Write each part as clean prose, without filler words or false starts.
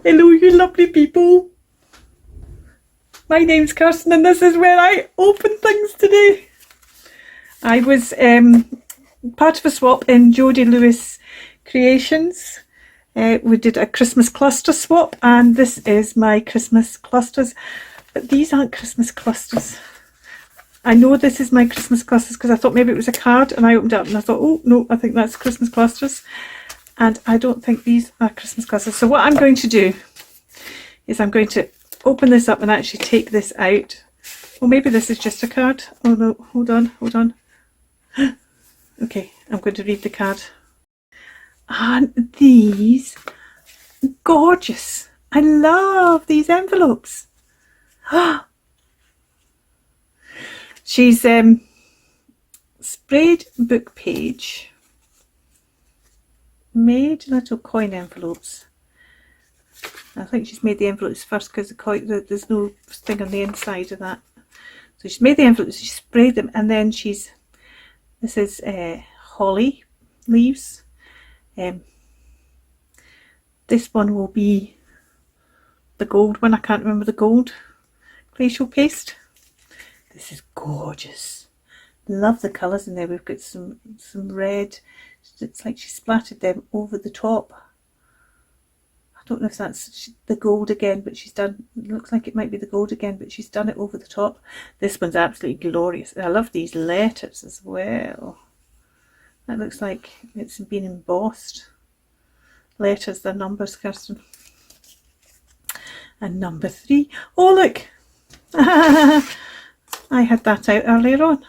Hello, you lovely people. My name's Kirsten and this is where I open things today. I was part of a swap in Jodi Lewis Creations. We did a Christmas cluster swap and this is my Christmas clusters. But these aren't Christmas clusters. I know this is my Christmas clusters because I thought maybe it was a card and I opened it up and I thought, oh no, I think that's Christmas clusters. And I don't think these are Christmas clusters. So what I'm going to do is I'm going to open this up and actually take this out. Well, maybe this is just a card. Oh no, hold on. Okay, I'm going to read the card. Aren't these gorgeous? I love these envelopes. She's sprayed book page, made little coin envelopes. I think she's made the envelopes first because there's no thing on the inside of that. So she's made the envelopes, she sprayed them, and then this is holly leaves. This one will be the gold one. I can't remember the gold glacial paste. This is gorgeous. Love the colours in there. We've got some red. It's like she splattered them over the top. I don't know if that's the gold again, but she's done, it looks like it might be the gold again, but she's done it over the top. This one's absolutely glorious. I love these letters as well. That looks like it's been embossed. Letters, they're numbers, Kirsten. And number 3. Oh, look! I had that out earlier on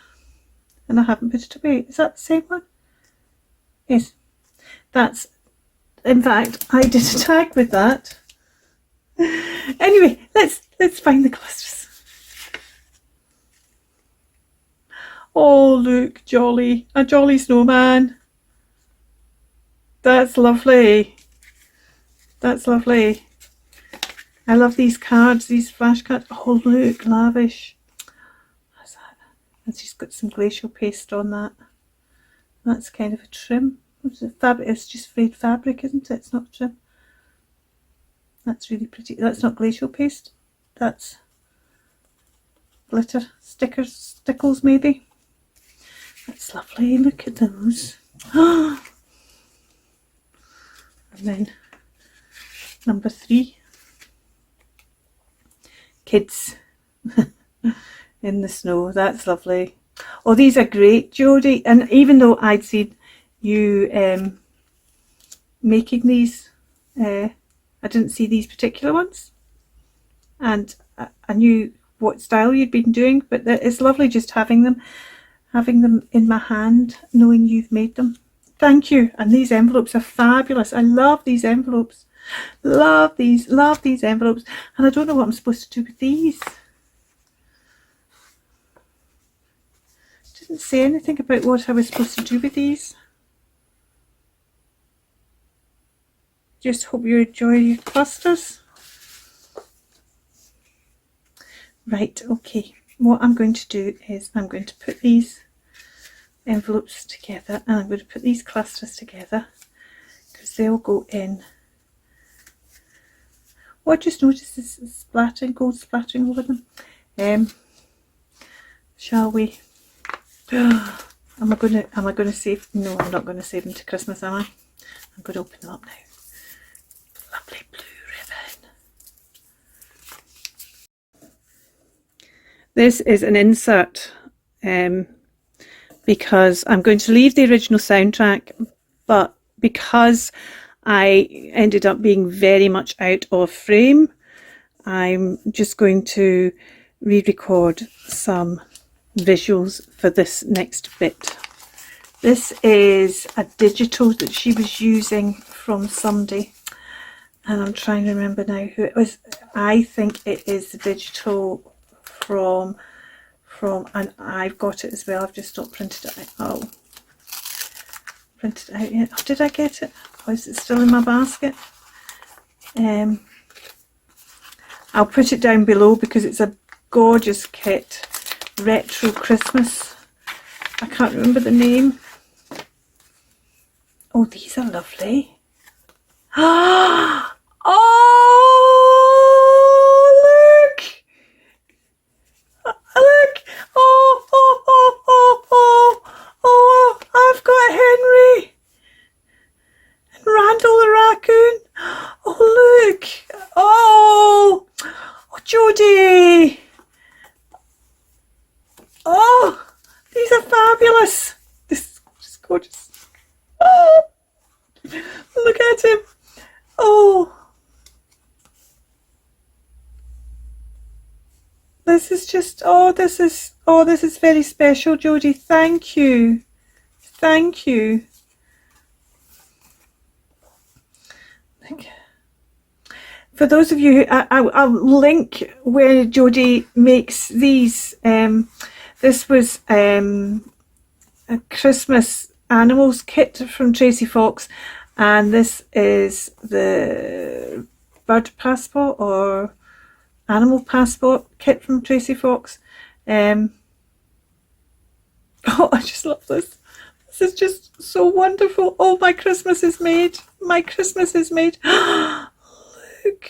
and I haven't put it away. Is that the same one? Yes. That's, in fact, I did a tag with that. Anyway, let's find the clusters. Oh, look, jolly. A jolly snowman. That's lovely. That's lovely. I love these cards, these flashcards. Oh, look, lavish. What's that? And she's got some glacial paste on that. That's kind of a trim. What's it? Fabric. It's just frayed fabric, isn't it? It's not trim. That's really pretty. That's not glacial paste. That's glitter stickles maybe. That's lovely. Look at those. And then number 3. Kids in the snow. That's lovely. Oh, these are great, Jodi. And even though I'd seen you making these, I didn't see these particular ones, and I knew what style you'd been doing, but it's lovely just having them in my hand, knowing you've made them. Thank you. And these envelopes are fabulous. I love these envelopes. Love these envelopes. And I don't know what I'm supposed to do with these. Didn't say anything about what I was supposed to do with these. Just hope you enjoy your clusters. Right, okay. What I'm going to do is I'm going to put these envelopes together and I'm going to put these clusters together because they'll go in. What I just noticed is splattering, gold splattering over them. Shall we? Am I going to save? No, I'm not going to save them to Christmas, am I? I'm going to open them up now. Lovely blue ribbon. This is an insert because I'm going to leave the original soundtrack, but because I ended up being very much out of frame, I'm just going to re-record some visuals for this next bit. This is a digital that she was using from somebody, and I'm trying to remember now who it was. I think it is the digital from and I've got it as well. I've just not printed it out. Oh, printed it out yet? Oh, did I get it? Or is it still in my basket? I'll put it down below because it's a gorgeous kit. Retro Christmas. I can't remember the name. Oh, these are lovely. Oh, Look at him. Oh. This is just, this is very special, Jodi. Thank you. Thank you. For those of you, I'll link where Jodi makes these. This was a Christmas animals kit from Tracy Fox, and this is the bird passport or animal passport kit from Tracy Fox. I just love this. This is just so wonderful. Oh, my Christmas is made. My Christmas is made. Look.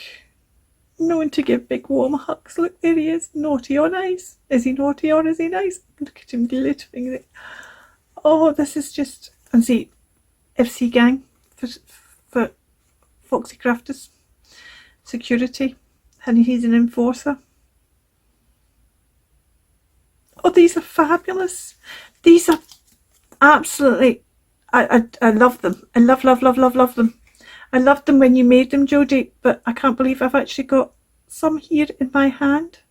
Known to give big warm hugs. Look, there he is. Naughty or nice. Is he naughty or is he nice? Look at him glittering there. Oh, this is just... And see, FC gang for Foxy Crafters. Security. And he's an enforcer. Oh, these are fabulous. These are absolutely... I love them. I love them. I loved them when you made them, Jodi, but I can't believe I've actually got some here in my hand.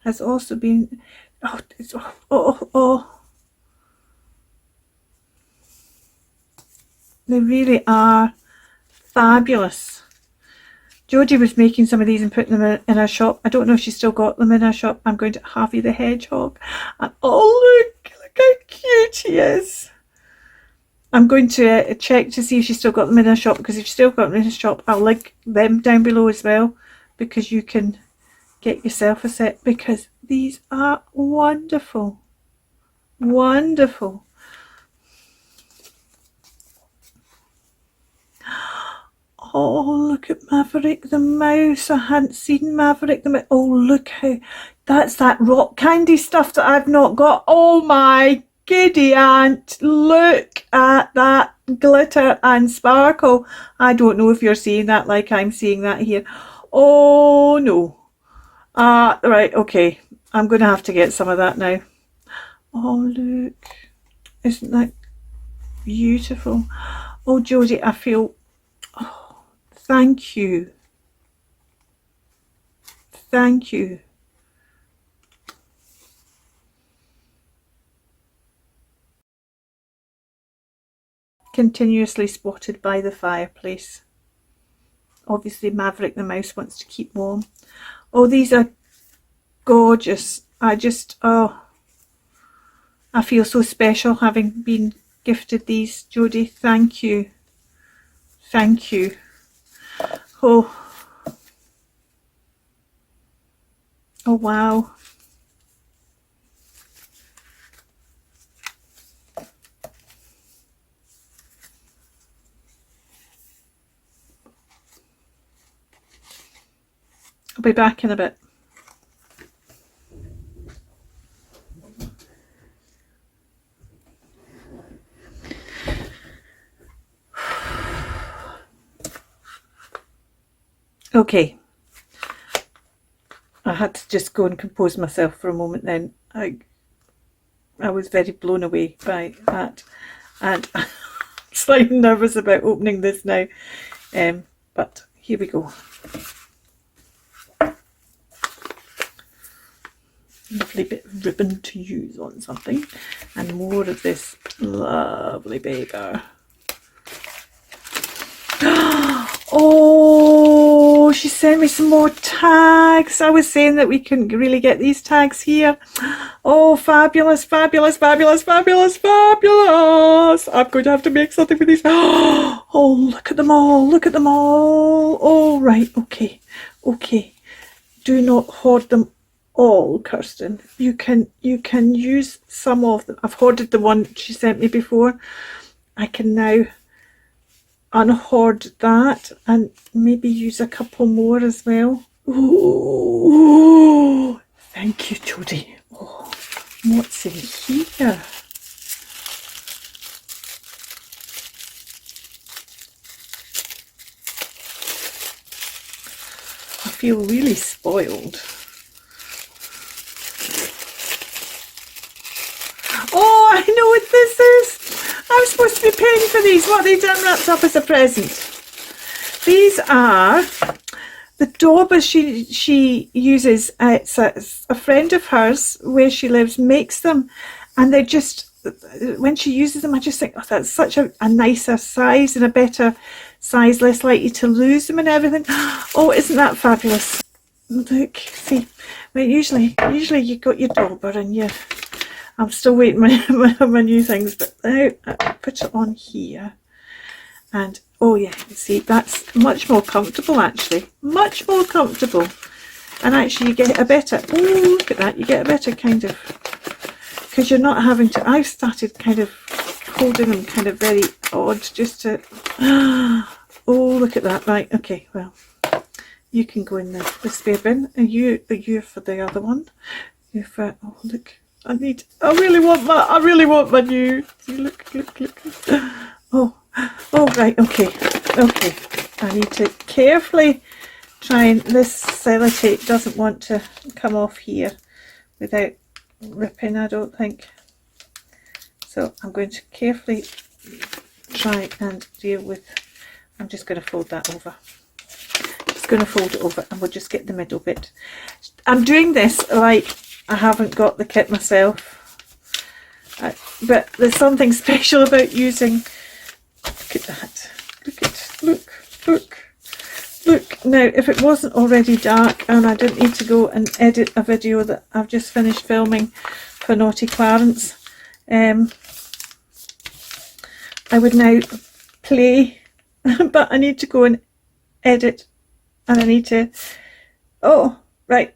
Has also been... Oh. They really are fabulous. Jodi was making some of these and putting them in her shop. I don't know if she's still got them in her shop. I'm going to Harvey the Hedgehog. And oh, look how cute he is. I'm going to check to see if she's still got them in her shop, because if she's still got them in her shop, I'll link them down below as well, because you can get yourself a set, because these are wonderful. Wonderful. Oh, look at Maverick the mouse. I hadn't seen Maverick the mouse. Oh, look how... That's that rock candy stuff that I've not got. Oh my giddy aunt. Look at that glitter and sparkle. I don't know if you're seeing that like I'm seeing that here. Oh, no. Right, okay. I'm going to have to get some of that now. Oh, look. Isn't that beautiful? Oh, Jodi, I feel... Thank you. Thank you. Continuously spotted by the fireplace. Obviously Maverick the mouse wants to keep warm. Oh, these are gorgeous. I feel so special having been gifted these, Jodi. Thank you. Thank you. Oh wow. I'll be back in a bit. Okay, I had to just go and compose myself for a moment then. I was very blown away by that, and I'm slightly nervous about opening this now, but here we go. Lovely bit of ribbon to use on something, and more of this lovely paper. Oh, she sent me some more tags. I was saying that we couldn't really get these tags here. Oh, fabulous, fabulous, fabulous, fabulous, fabulous. I'm going to have to make something with these. Oh, look at them all. Look at them all. Oh, right. Okay. Okay. Do not hoard them all, Kirsten. You can use some of them. I've hoarded the one she sent me before. I can now unhoard that and maybe use a couple more as well. Oh, thank you, Jodi. Oh, what's in here? I feel really spoiled. Oh, I know what this is. I'm supposed to be paying for these. What they done wrapped up as a present. These are the daubers she uses. It's a friend of hers where she lives makes them, and they're just, when she uses them, I just think, oh, that's such a nicer size and a better size, less likely to lose them and everything. Oh, isn't that fabulous? Look, see, well, usually you got your dauber and you. I'm still waiting my new things, but now I put it on here, and oh yeah, see, that's much more comfortable actually, much more comfortable, and actually you get a better, oh look at that, you get a better kind of, because you're not having to, I've started kind of holding them kind of very odd just to, oh look at that, right, okay, well, you can go in the spare bin, and you're for the other one, you're for, oh look, I really want my new, see, look, oh, right, okay, I need to carefully try, and this sellotape doesn't want to come off here without ripping, I don't think, so I'm going to carefully try and deal with, I'm just going to fold that over, and we'll just get the middle bit. I'm doing this like I haven't got the kit myself, but there's something special about using, look at that, look. Now if it wasn't already dark and I didn't need to go and edit a video that I've just finished filming for Naughty Clarence, I would now play, but I need to go and edit, and I need to, oh right,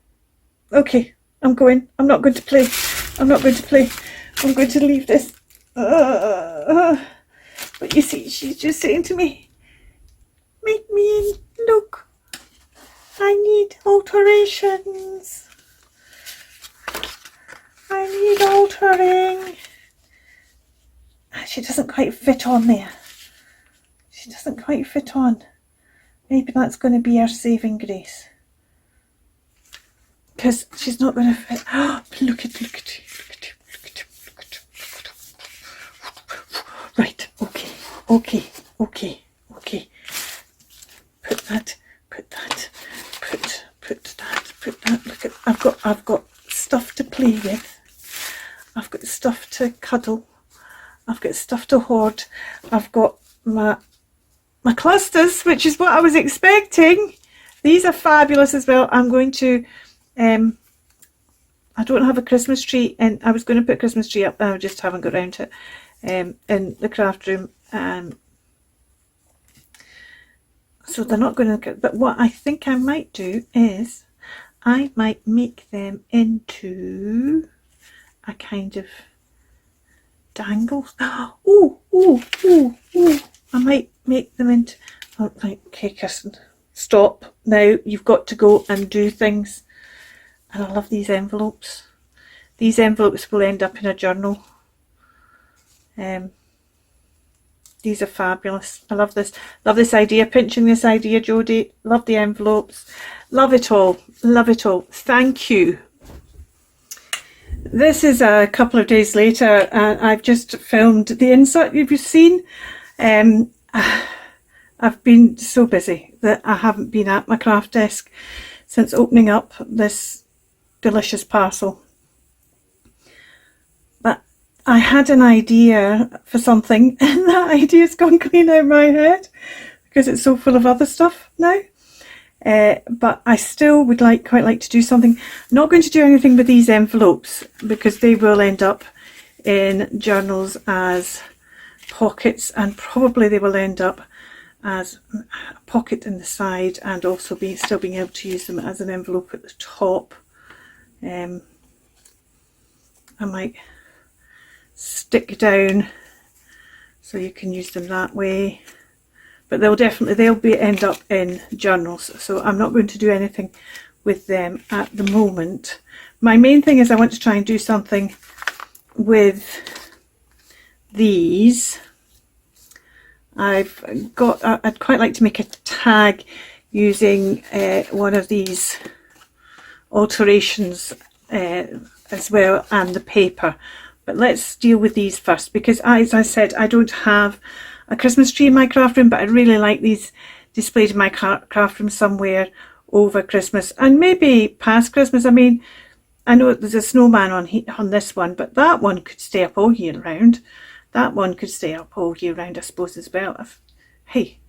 okay, I'm not going to play, I'm going to leave this, but you see, she's just saying to me, make me in, look, I need alterations, I need altering. She doesn't quite fit on there, she doesn't quite fit on, maybe that's going to be our saving grace. Because she's not going to fit. Oh, look at it. Right, okay. Put that. Look at, I've got stuff to play with. I've got stuff to cuddle. I've got stuff to hoard. I've got my clusters, which is what I was expecting. These are fabulous as well. I'm going to, I don't have a Christmas tree, and I was going to put a Christmas tree up, and I just haven't got around to it, in the craft room, so they're not going to, but what I think I might do is I might make them into a kind of dangle. Oh, I might make them into, oh, right, okay Kirsten, stop now, you've got to go and do things. And I love these envelopes. These envelopes will end up in a journal. These are fabulous. I love this. Love this idea. Pinching this idea, Jodi. Love the envelopes. Love it all. Love it all. Thank you. This is a couple of days later, and I've just filmed the insert you've seen. I've been so busy that I haven't been at my craft desk since opening up this delicious parcel, but I had an idea for something, and that idea's gone clean out of my head because it's so full of other stuff now, but I still would quite like to do something. I'm not going to do anything with these envelopes because they will end up in journals as pockets, and probably they will end up as a pocket in the side, and also still being able to use them as an envelope at the top. I might stick down so you can use them that way, but they'll end up in journals, so I'm not going to do anything with them at the moment. My main thing is I want to try and do something with these. I'd quite like to make a tag using one of these alterations as well, and the paper, But let's deal with these first, because as I said, I don't have a Christmas tree in my craft room, but I'd really like these displayed in my craft room somewhere over Christmas and maybe past Christmas. I mean, I know there's a snowman on this one, but that one could stay up all year round. That one could stay up all year round, I suppose, as well. Hey,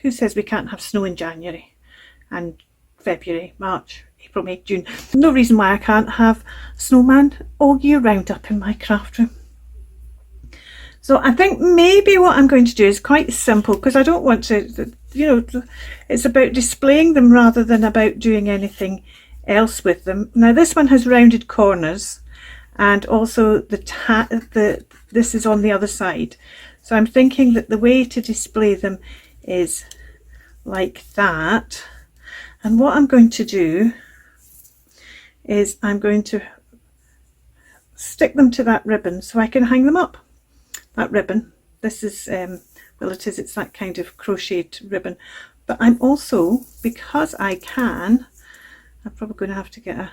who says we can't have snow in January and February, March, April, May, June? No reason why I can't have snowman all year round up in my craft room. So I think maybe what I'm going to do is quite simple, because I don't want to, you know, it's about displaying them rather than about doing anything else with them. Now this one has rounded corners, and also this is on the other side. So I'm thinking that the way to display them is like that. And what I'm going to do is I'm going to stick them to that ribbon so I can hang them up. That ribbon, this is well, it's that kind of crocheted ribbon, but I'm also, because I can, I'm probably going to have to get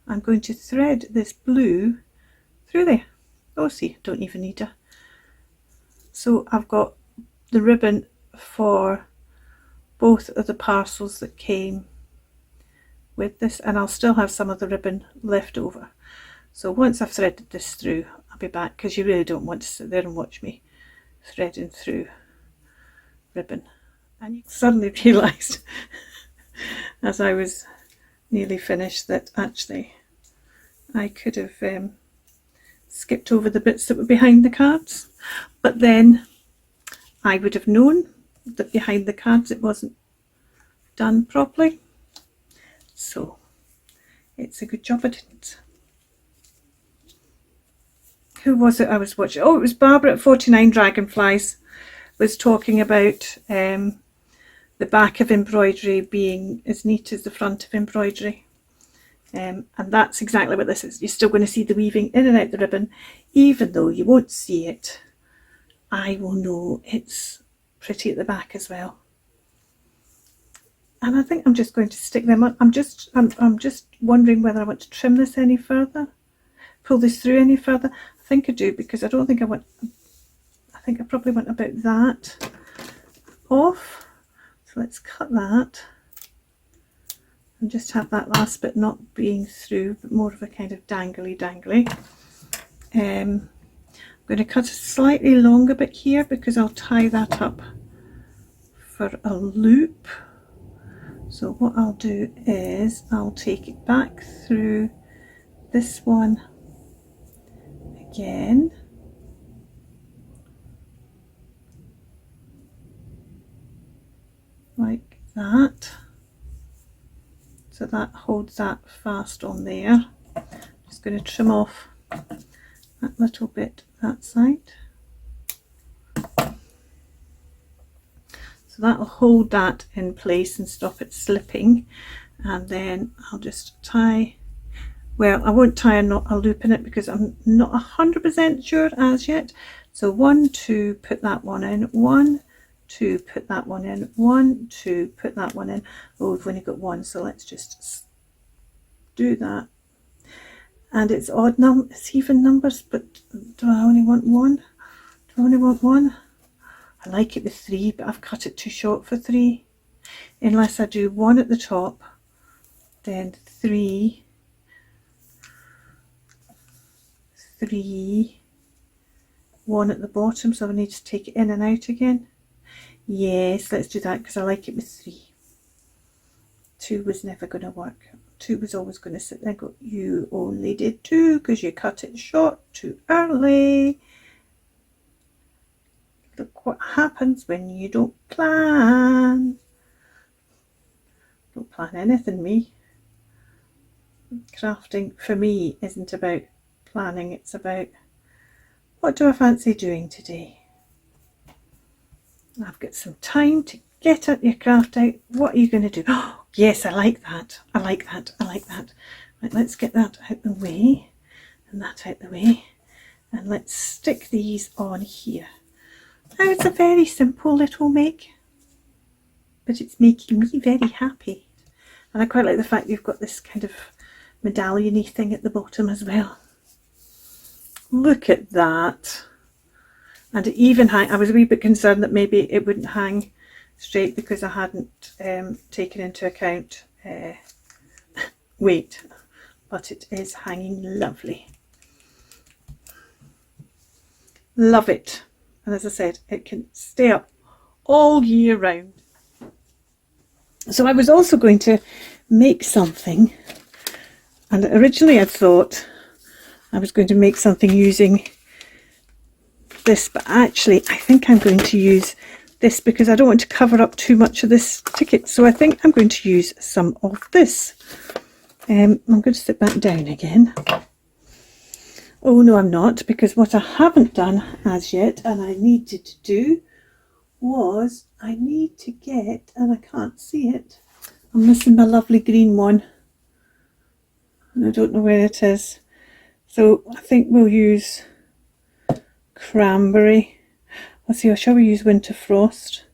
I'm going to thread this blue through there. Oh, see, don't even need a, so I've got the ribbon for both of the parcels that came with this, and I'll still have some of the ribbon left over. So once I've threaded this through, I'll be back, because you really don't want to sit there and watch me threading through ribbon. And you suddenly realised as I was nearly finished that actually I could have skipped over the bits that were behind the cards, but then I would have known that behind the cards it wasn't done properly, so it's a good job I didn't. Who was it I was watching? Oh, it was Barbara at 49 Dragonflies was talking about the back of embroidery being as neat as the front of embroidery. And that's exactly what this is. You're still going to see the weaving in and out the ribbon, even though you won't see it. I will know it's pretty at the back as well. And I think I'm just going to stick them on. I'm just wondering whether I want to trim this any further, pull this through any further. I think I do, because I don't think I think I probably want about that off. So let's cut that and just have that last bit not being through, but more of a kind of dangly. I'm going to cut a slightly longer bit here, because I'll tie that up for a loop. So what I'll do is I'll take it back through this one again, like that, so that holds that fast on there. Just going to trim off that little bit that side, so that'll hold that in place and stop it slipping. And then I'll just tie, well, I won't tie a loop in it because I'm not 100% sure as yet. So 1, 2, put that one in, 1, 2, put that one in, 1, 2, put that one in. Oh, we've only got one, so let's just do that. And it's odd numbers, it's even numbers, but do I only want one? Do I only want one? I like it with 3, but I've cut it too short for 3. Unless I do 1 at the top, then 3, 3, 1 at the bottom, so I need to take it in and out again. Yes, let's do that, because I like it with 3. 2 was never going to work. 2 was always going to sit there and go, you only did 2 because you cut it short too early. Look what happens when you don't plan. Don't plan anything, me. Crafting for me isn't about planning, it's about what do I fancy doing today. I've got some time to get at your craft out. What are you going to do? Oh, yes, I like that. I like that. I like that. Right, let's get that out the way and that out the way. And let's stick these on here. Now, it's a very simple little make, but it's making me very happy. And I quite like the fact you've got this kind of medallion-y thing at the bottom as well. Look at that. And it even hang. I was a wee bit concerned that maybe it wouldn't hang straight because I hadn't taken into account weight, but it is hanging lovely. Love it. And as I said, it can stay up all year round. So I was also going to make something, and originally I thought I was going to make something using this, but actually I think I'm going to use this because I don't want to cover up too much of this ticket. So I think I'm going to use some of this. I'm going to sit back down again. Oh no, I'm not, because what I haven't done as yet, and I needed to do, was I need to get, and I can't see it, I'm missing my lovely green one, and I don't know where it is. So I think we'll use cranberry. Let's see, or shall we use winter frost?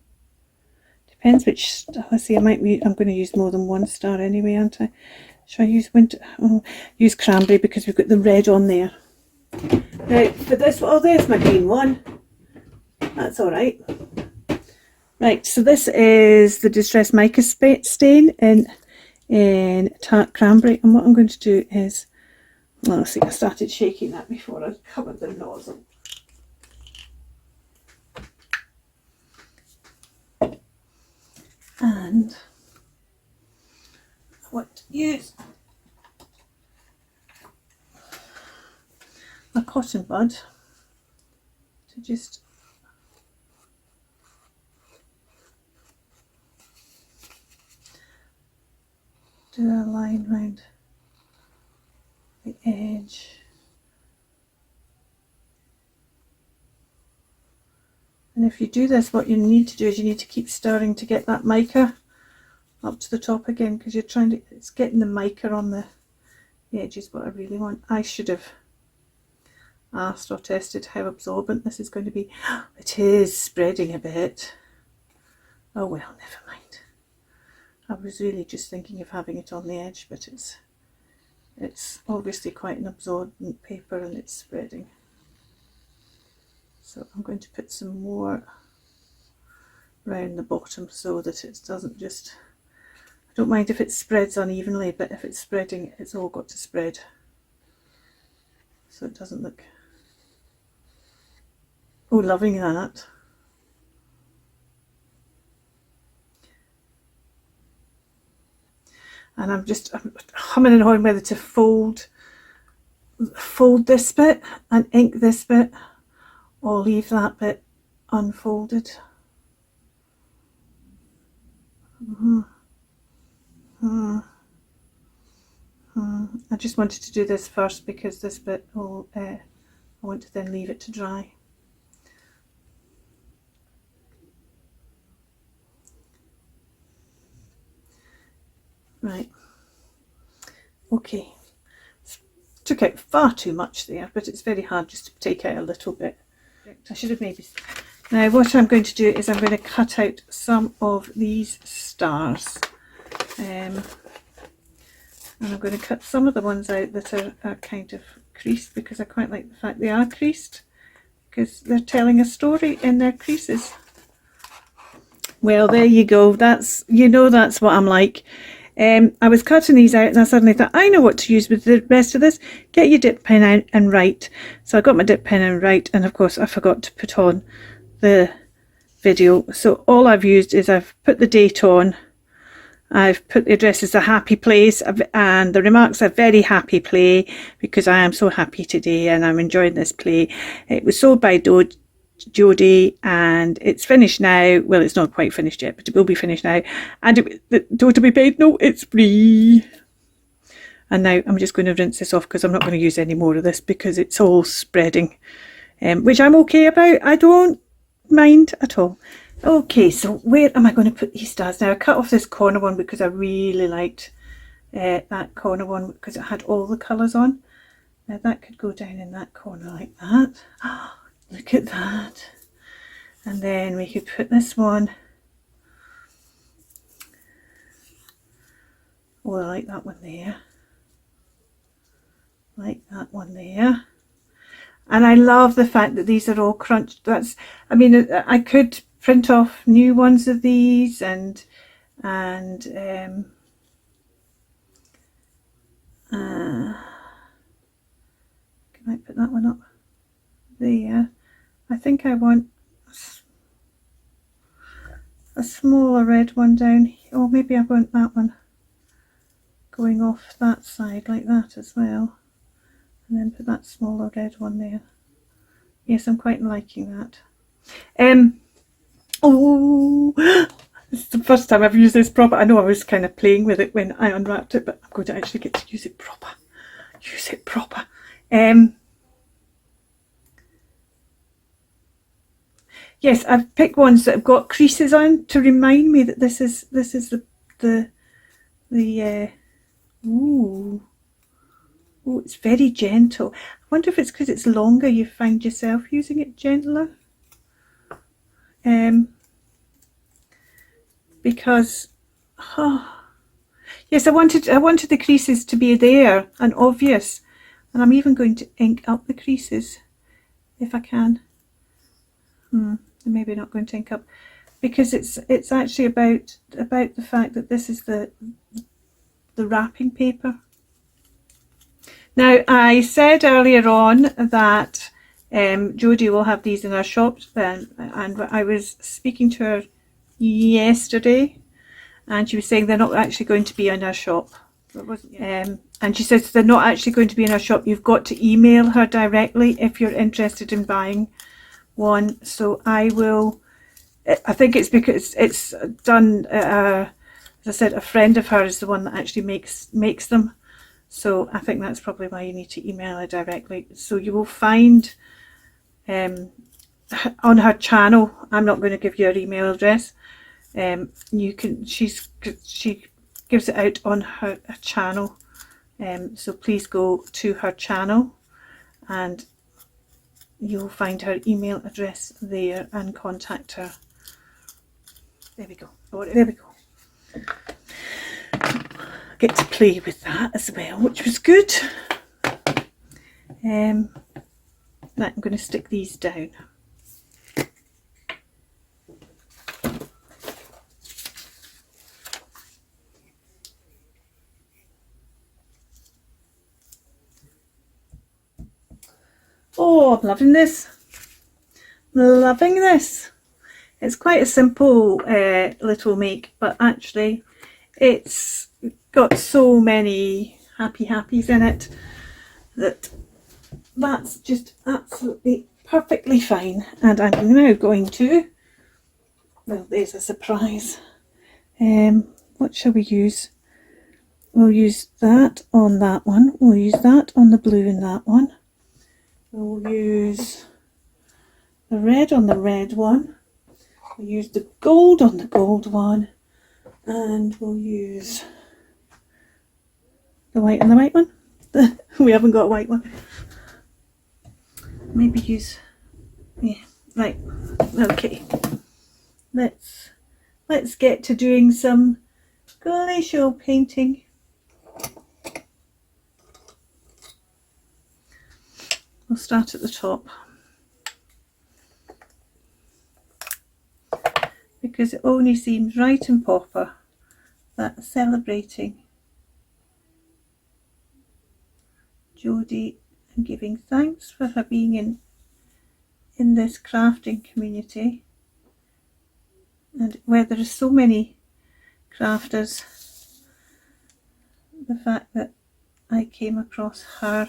Depends which. Let's see, I'm going to use more than one star anyway, aren't I? Shall I use winter? Oh, use cranberry because we've got the red on there. Right, for this, oh, there's my green one. That's all right. Right, so this is the Distress Mica stain in tart cranberry, and what I'm going to do is, well, let's see, I started shaking that before I covered the nozzle. And I want to use a cotton bud to just do a line round the edge. And if you do this, what you need to do is you need to keep stirring to get that mica up to the top again, because you're trying to, it's getting the mica on the edge is what I really want. I should have asked or tested how absorbent this is going to be. It is spreading a bit. Oh well, never mind. I was really just thinking of having it on the edge, but it's obviously quite an absorbent paper and it's spreading. So I'm going to put some more round the bottom so that it doesn't just, I don't mind if it spreads unevenly, but if it's spreading, it's all got to spread so it doesn't look, oh, loving that. And I'm humming and hawing whether to fold this bit and ink this bit, or leave that bit unfolded. I just wanted to do this first because this bit will, I want to then leave it to dry. Right, okay, took out far too much there, but it's very hard just to take out a little bit. I should have maybe, now what I'm going to do is I'm going to cut out some of these stars, and I'm going to cut some of the ones out that are kind of creased, because I quite like the fact they are creased, because they're telling a story in their creases. Well, there you go, that's, you know, that's what I'm like. I was cutting these out and I suddenly thought, I know what to use with the rest of this. Get your dip pen out and write. So I got my dip pen and write, and of course I forgot to put on the video. So all I've used is I've put the date on, I've put the address as a happy place, and the remarks are very happy play, because I am so happy today and I'm enjoying this play. It was sold by Jodi, and it's finished now. Well, it's not quite finished yet, but it will be finished now. And don't be paid. No, it's free. And now I'm just going to rinse this off, because I'm not going to use any more of this because it's all spreading, which I'm okay about. I don't mind at all. Okay, so where am I going to put these stars now? I cut off this corner one because I really liked that corner one, because it had all the colours on. Now that could go down in that corner like that. Oh, look at that. And then we could put this one, oh, I like that one there, like that one there. And I love the fact that these are all crunched. I mean, I could print off new ones of these and can I put that one up there? I think I want a smaller red one down, or maybe I want that one going off that side like that as well, and then put that smaller red one there. Yes, I'm quite liking that. Oh, this is the first time I've used this proper. I know I was kind of playing with it when I unwrapped it, but I'm going to actually get to use it proper. Yes, I've picked ones that have got creases on to remind me that this is the ooh, it's very gentle. I wonder if it's because it's longer you find yourself using it gentler. Because yes, I wanted the creases to be there and obvious, and I'm even going to ink up the creases if I can. Maybe not going to ink up, because it's actually about the fact that this is the wrapping paper. Now, I said earlier on that Jodi will have these in her shop, and I was speaking to her yesterday, and she was saying they're not actually going to be in her shop. And she says they're not actually going to be in her shop. You've got to email her directly if you're interested in buying one. So I will. I think it's because it's done. As I said, a friend of hers is the one that actually makes them. So I think that's probably why you need to email her directly. So you will find on her channel. I'm not going to give you her email address. You can. She gives it out on her channel. So please go to her channel, and you'll find her email address there and contact her. There we go. Oh, there we go. I get to play with that as well, which was good. Right, I'm going to stick these down. Oh, I'm loving this. Loving this. It's quite a simple little make, but actually it's got so many happies in it that that's just absolutely perfectly fine. And I'm now going to, well, there's a surprise. What shall we use? We'll use that on that one. We'll use that on the blue in that one. We'll use the red on the red one. We'll use the gold on the gold one. And we'll use the white on the white one. We haven't got a white one. Maybe use, yeah, right, okay. Let's get to doing some glacial painting. We'll start at the top, because it only seems right and proper that celebrating Jodi and giving thanks for her being in this crafting community, and where there are so many crafters, the fact that I came across her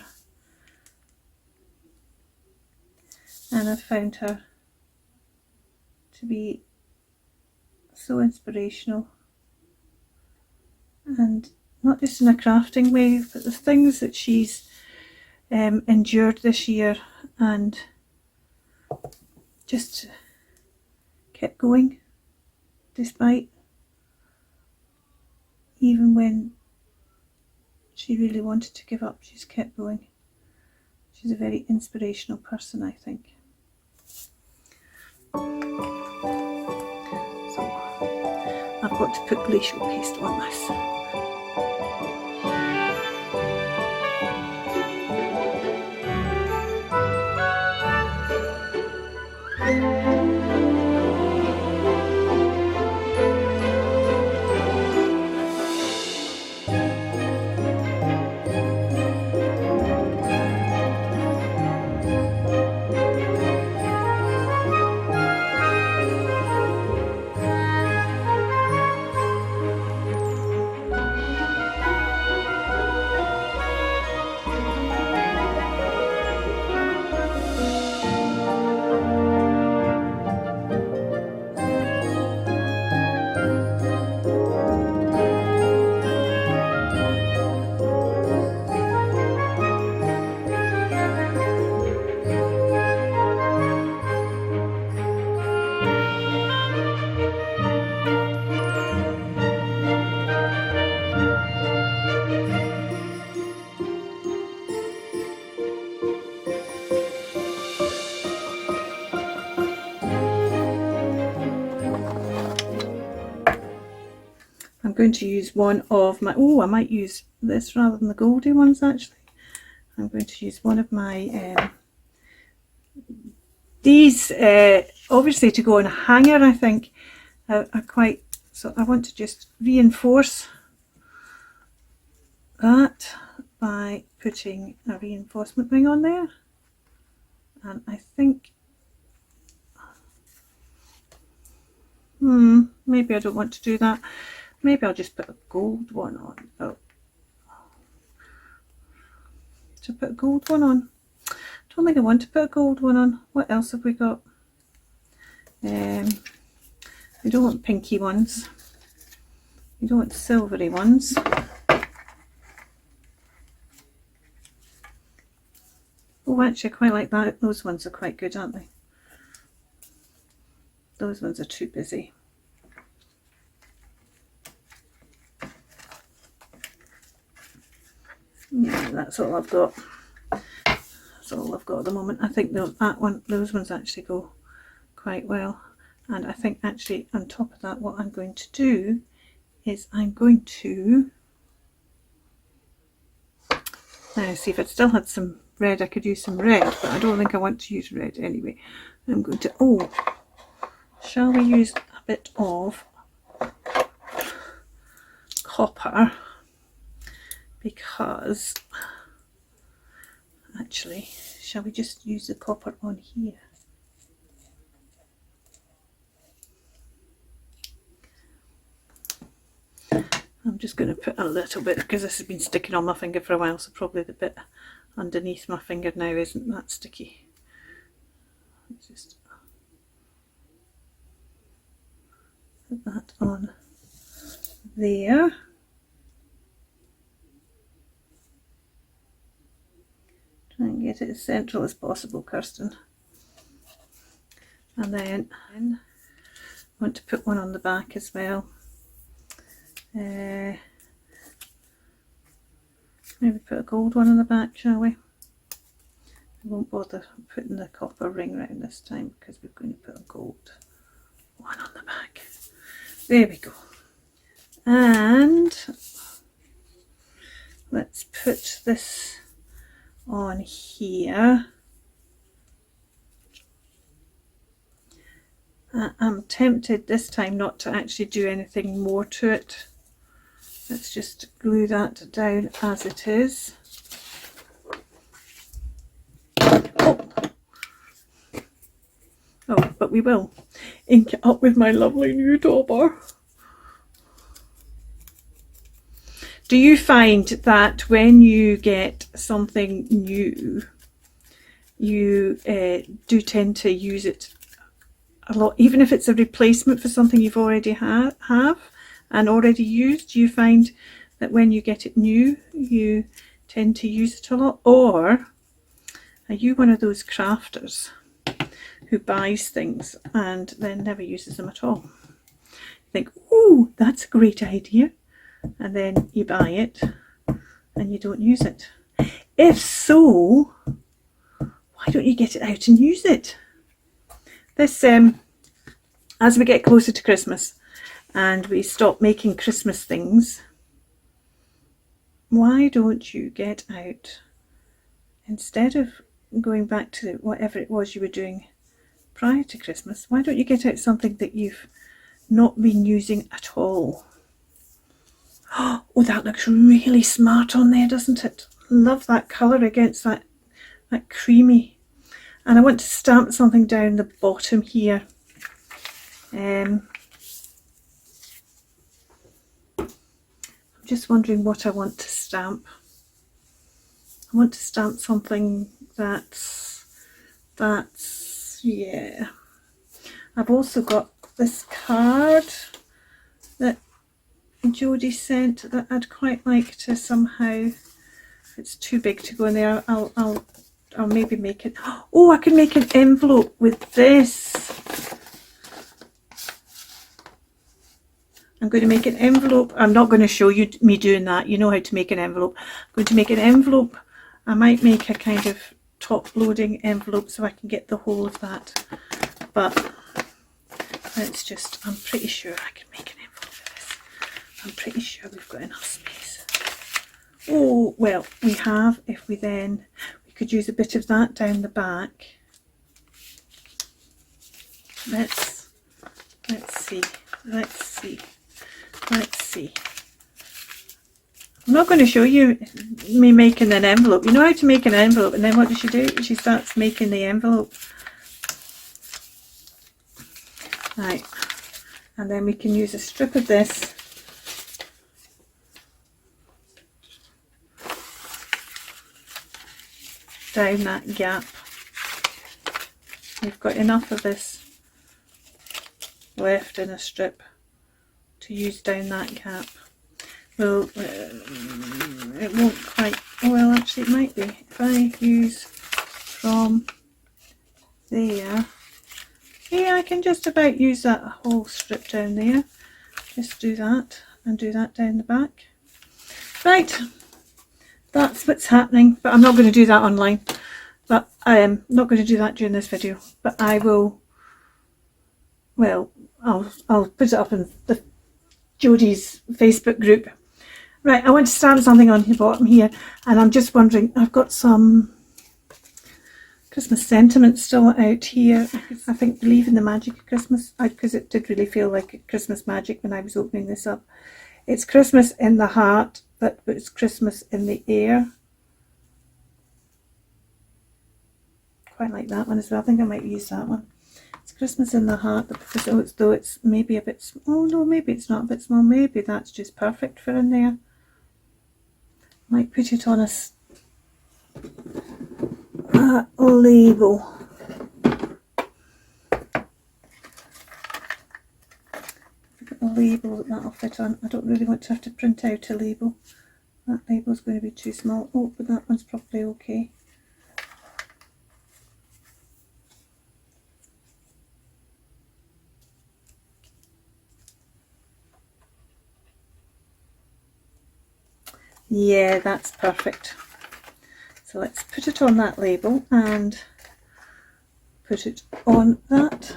and I found her to be so inspirational, and not just in a crafting way, but the things that she's endured this year and just kept going despite, even when she really wanted to give up, she's kept going. She's a very inspirational person, I think. So I've got to put glacial paste on this. going to use one of my, oh, I might use this rather than the goldy ones actually. I'm going to use one of my, these obviously to go on a hanger, I think are quite, so I want to just reinforce that by putting a reinforcement ring on there. And I think, maybe I don't want to do that. Maybe I'll just put a gold one on. Oh, to put a gold one on. Don't think I want to put a gold one on. What else have we got? We don't want pinky ones. We don't want silvery ones. Oh, actually, I quite like that. Those ones are quite good, aren't they? Those ones are too busy. Yeah, that's all I've got. That's all I've got at the moment. I think those ones actually go quite well. And I think actually on top of that, what I'm going to do is I'm going to, now see if I still had some red, I could use some red, but I don't think I want to use red anyway. I'm going to, oh, shall we use a bit of copper, because actually, shall we just use the copper on here? I'm just going to put a little bit, because this has been sticking on my finger for a while, so probably the bit underneath my finger now isn't that sticky. Just put that on there. Try and get it as central as possible, Kirsten. And then I want to put one on the back as well. Maybe put a gold one on the back, shall we? I won't bother putting the copper ring round this time because we're going to put a gold one on the back. There we go. And let's put this on here. I'm tempted this time not to actually do anything more to it. Let's just glue that down as it is. Oh, but we will ink it up with my lovely new topper. Do you find that when you get something new, you do tend to use it a lot, even if it's a replacement for something you've already have and already used? Do you find that when you get it new, you tend to use it a lot? Or are you one of those crafters who buys things and then never uses them at all? You think, oh, that's a great idea, and then you buy it and you don't use it. If so, why don't you get it out and use it? This, as we get closer to Christmas and we stop making Christmas things, why don't you get out, instead of going back to whatever it was you were doing prior to Christmas, why don't you get out something that you've not been using at all? Oh, that looks really smart on there, doesn't it? Love that colour against that creamy. And I want to stamp something down the bottom here. I'm just wondering what I want to stamp. I want to stamp something that's yeah. I've also got this card that Jodi sent that I'd quite like to somehow, it's too big to go in there. I'll maybe make it, oh, I can make an envelope with this. I'm going to make an envelope. I'm not going to show you me doing that. You know how to make an envelope. I'm going to make an envelope. I might make a kind of top loading envelope so I can get the whole of that. But let's just, I'm pretty sure I can make an envelope of this. I'm pretty sure we've got enough space. Oh, well, we have, if we then, we could use a bit of that down the back. Let's see. I'm not going to show you me making an envelope. You know how to make an envelope, and then what does she do? She starts making the envelope. Right, and then we can use a strip of this down that gap. We've got enough of this left in a strip to use down that gap. Well, it won't quite, well actually it might be. If I use from there, yeah, I can just about use that whole strip down there. Just do that and do that down the back. Right, that's what's happening, but I'm not going to do that online. But I am not going to do that during this video, but I will, well, I'll put it up in the Jodi's Facebook group. Right, I want to start with something on the bottom here, and I'm just wondering, I've got some Christmas sentiment still out here. I think Believe in the Magic of Christmas, because it did really feel like Christmas magic when I was opening this up. It's Christmas in the heart, but it's Christmas in the air. Quite like that one as well. I think I might use that one. It's Christmas in the heart, but because though it's maybe a bit small. Oh no, maybe it's not a bit small. Maybe that's just perfect for in there. Might put it on a label. I've got a label that'll fit on. I don't really want to have to print out a label. That label's going to be too small. Oh, but that one's probably okay. Yeah, that's perfect. So let's put it on that label and put it on that.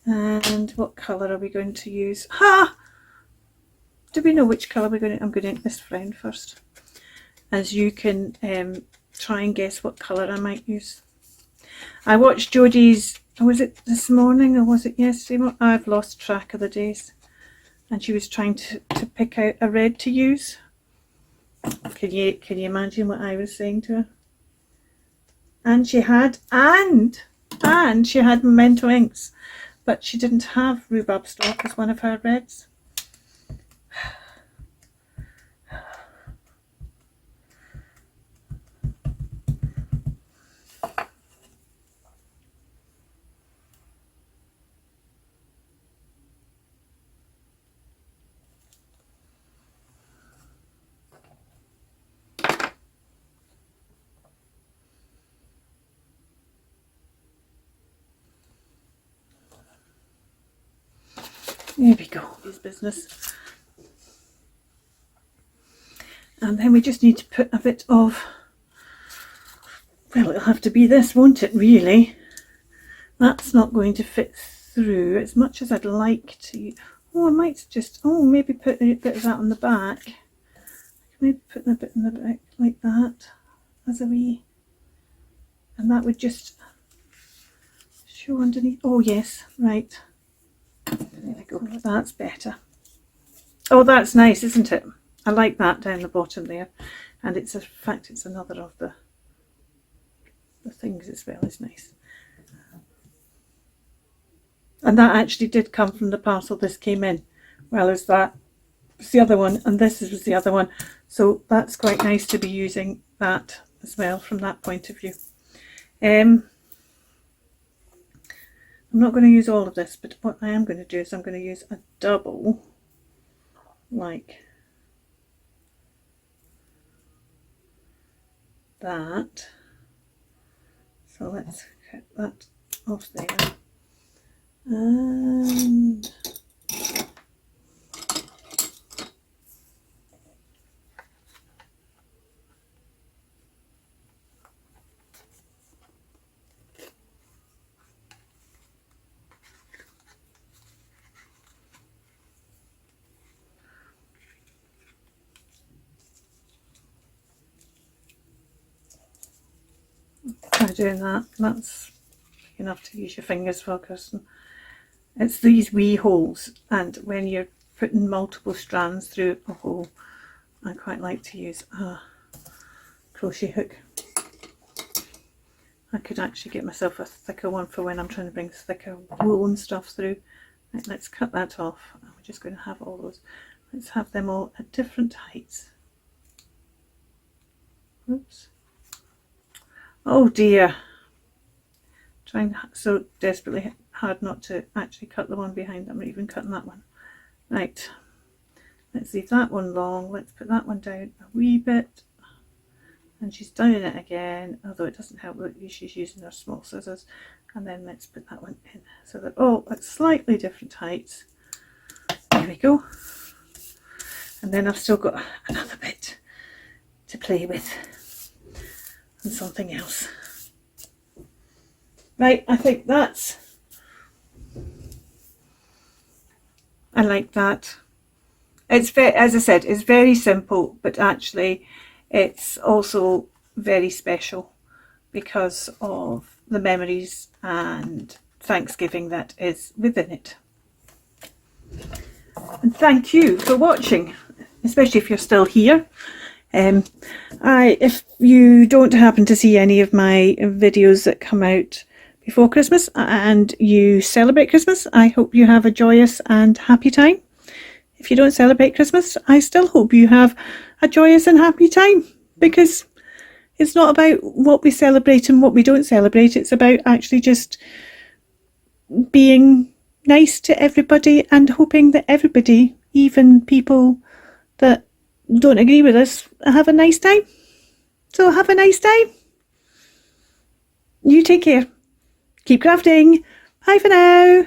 Now and what colour are we going to use? Ha! Do we know which colour we're going to? I'm going to ink this friend first, as you can try and guess what colour I might use. I watched Jodi's, was it this morning or was it yesterday? I've lost track of the days. And she was trying to pick out a red to use. Can you imagine what I was saying to her? And she had Memento inks, but she didn't have Rhubarb Stock as one of her reds. There we go, his business. And then we just need to put a bit of, well, it'll have to be this, won't it, really? That's not going to fit through as much as I'd like to. Oh, I might just, oh, maybe put a bit of that on the back. Maybe put a bit in the back like that, as a wee, and that would just show underneath. Oh yes, right. There we go, that's better. Oh, that's nice, isn't it? I like that down the bottom there. And it's, in fact, it's another of the things as well. It's nice. And that actually did come from the parcel this came in. Well, as that was the other one, and this was the other one. So that's quite nice to be using that as well from that point of view. I'm not going to use all of this, but what I am going to do is I'm going to use a double, like that. So let's cut that off there. And of doing that. That's enough to use your fingers for, Kirsten. It's these wee holes, and when you're putting multiple strands through a hole, I quite like to use a crochet hook. I could actually get myself a thicker one for when I'm trying to bring thicker woolen stuff through. Right, let's cut that off. We're just going to have all those. Let's have them all at different heights. Oops. Oh dear. Trying so desperately hard not to actually cut the one behind them, or even cutting that one. Right. Let's leave that one long. Let's put that one down a wee bit. And she's doing it again, although it doesn't help that she's using her small scissors. And then let's put that one in so that all at slightly different heights. There we go. And then I've still got another bit to play with and something else. Right, I think that's, I like that. It's very, as I said, it's very simple, but actually it's also very special because of the memories and Thanksgiving that is within it. And thank you for watching, especially if you're still here. If you don't happen to see any of my videos that come out before Christmas and you celebrate Christmas, I hope you have a joyous and happy time. If you don't celebrate Christmas, I still hope you have a joyous and happy time, because it's not about what we celebrate and what we don't celebrate. It's about actually just being nice to everybody and hoping that everybody, even people that don't agree with us, have a nice time. So have a nice time. You take care. Keep crafting. Bye for now.